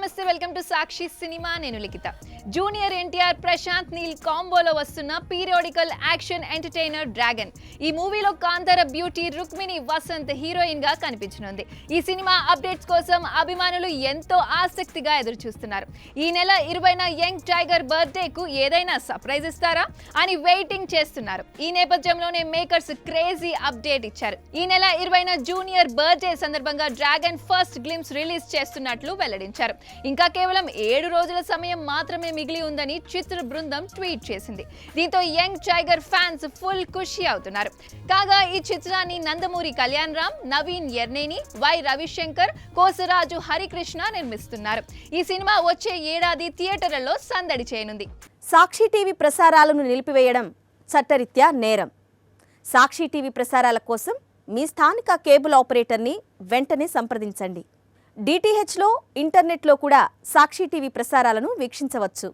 నమస్తే welcome to Sakshi cinema నేను లిఖిత junior NTR Prashanth Neel కాంబోలో వస్తున్న పీరియాడికల్ యాక్షన్ ఎంటర్టైనర్ డ్రాగన్ ఈ మూవీలో కాంతార బ్యూటీ రుక్మిణి వసంత్ హీరోయిన్ గా కనిపించనుంది ఈ సినిమా అప్డేట్స్ కోసం అభిమానులు ఎంతో ఆసక్తిగా ఎదురు చూస్తున్నారు ఈ నెల 20న యంగ్ టైగర్ బర్త్డే కు ఏదైనా సర్ప్రైజ్ ఇస్తారా అని వెయిటింగ్ చేస్తున్నారు ఈ నేపథ్యంలోనే మేకర్స్ క్రేజీ అప్డేట్ ఇచ్చారు ఈ నెల 20న జూనియర్ బర్త్డే సందర్భంగా డ్రాగన్ ఫస్ట్ గ్లిమ్స్ రిలీజ్ చేస్తున్నట్లు వెల్లడించారు ఇంకా కేవలం 7 రోజుల సమయం మాత్రమే మిగిలి ఉందని చిత్ర బృందం ట్వీట్ చేసింది దీంతో యంగ్ టైగర్ ఫ్యాన్స్ ఫుల్ ఖుషి అవుతున్నారు కాగా ఈ చిత్రాన్ని నందమూరి కళ్యాణ్ రామ్ నవీన్ ఎర్నేని వై రవిశంకర్ కోసరాజు హరికృష్ణ నిర్మిస్తున్నారు ఈ సినిమా వచ్చే ఏడాది థియేటర్లలో సందడి చేయనుంది సాక్షి టీవీ ప్రసారాలను నిలిపివేయడం చట్టరీత్యా నేరం సాక్షి టీవీ ప్రసారాల కోసం మీ స్థానిక కేబుల్ ఆపరేటర్ని వెంటనే సంప్రదించండి డిటిహెచ్లో ఇంటర్నెట్లో కూడా సాక్షి టీవీ ప్రసారాలను వీక్షించవచ్చు